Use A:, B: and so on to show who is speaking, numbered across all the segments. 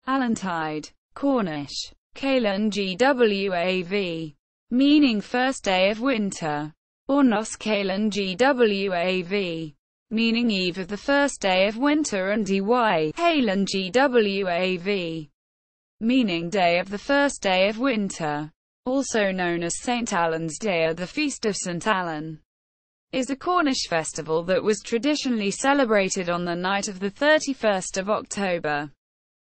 A: Allantide, Cornish, Kalan Gwav, meaning first day of winter, or Nos Kalan Gwav, meaning eve of the first day of winter, and Dy Halan Gwav, meaning day of the first day of winter, also known as St Allan's Day or the Feast of Saint Allan, is a Cornish festival that was traditionally celebrated on the night of the 31st of October,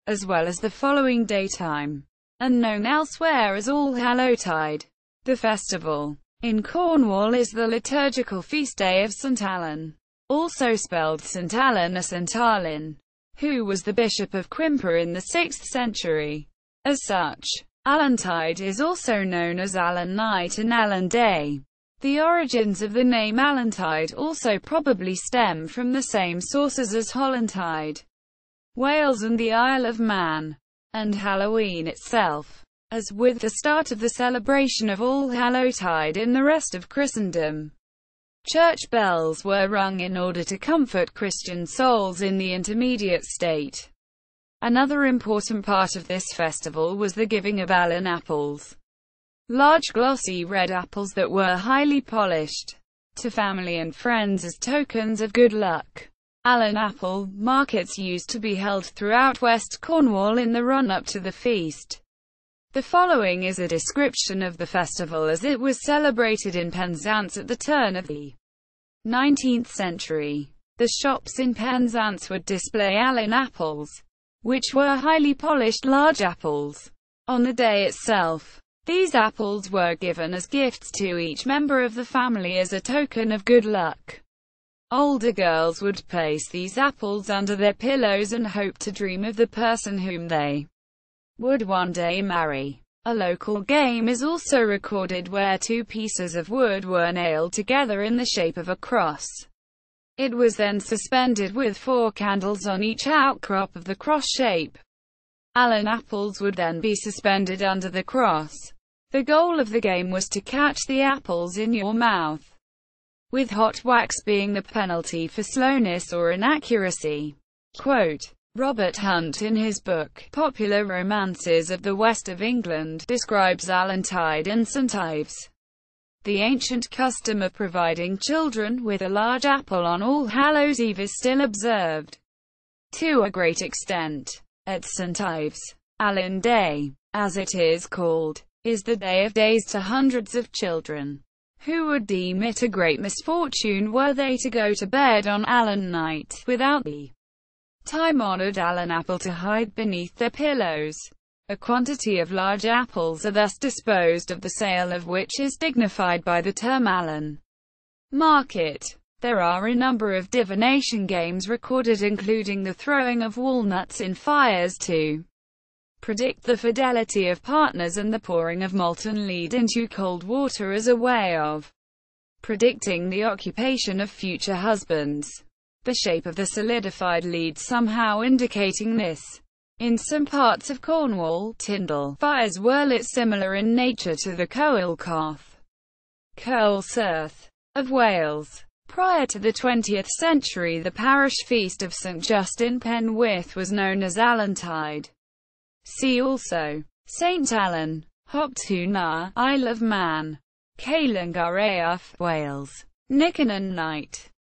A: as well as the following daytime, and known elsewhere as Allhallowtide. The festival in Cornwall is the liturgical feast day of St Allan, also spelled St Allan or St Arlan, who was the bishop of Quimper in the 6th century. As such, Allantide is also known as Allan Night and Allan Day. The origins of the name Allantide also probably stem from the same sources as Hollantide, Wales and the Isle of Man, and Hallowe'en itself, as with the start of the celebration of Allhallowtide in the rest of Christendom. Church bells were rung in order to comfort Christian souls in the intermediate state. Another important part of this festival was the giving of Allan apples, large glossy red apples that were highly polished, to family and friends as tokens of good luck. Allan apple markets used to be held throughout West Cornwall in the run-up to the feast. The following is a description of the festival as it was celebrated in Penzance at the turn of the 19th century. The shops in Penzance would display Allan apples, which were highly polished large apples. On the day itself, these apples were given as gifts to each member of the family as a token of good luck. Older girls would place these apples under their pillows and hope to dream of the person whom they would one day marry. A local game is also recorded where two pieces of wood were nailed together in the shape of a cross. It was then suspended with 4 candles on each outcrop of the cross shape. Allan apples would then be suspended under the cross. The goal of the game was to catch the apples in your mouth, with hot wax being the penalty for slowness or inaccuracy. Quote, Robert Hunt in his book, Popular Romances of the West of England, describes Allantide and St Ives. The ancient custom of providing children with a large apple on All Hallows' Eve is still observed, to a great extent, at St Ives. Allan Day, as it is called, is the day of days to hundreds of children, who would deem it a great misfortune were they to go to bed on Allan night without the time-honored Allan apple to hide beneath their pillows. A quantity of large apples are thus disposed of, the sale of which is dignified by the term Allan market. There are a number of divination games recorded, including the throwing of walnuts in fires to predict the fidelity of partners, and the pouring of molten lead into cold water as a way of predicting the occupation of future husbands. The shape of the solidified lead somehow indicating this. In some parts of Cornwall, Tyndall fires were lit similar in nature to the coelcoth Coelcerth of Wales. Prior to the 20th century, the parish feast of St Justin Penwith was known as Allantide. See also St Allan, Hoptuna, Isle of Man, Kalan Gwav, Wales, Nican Night.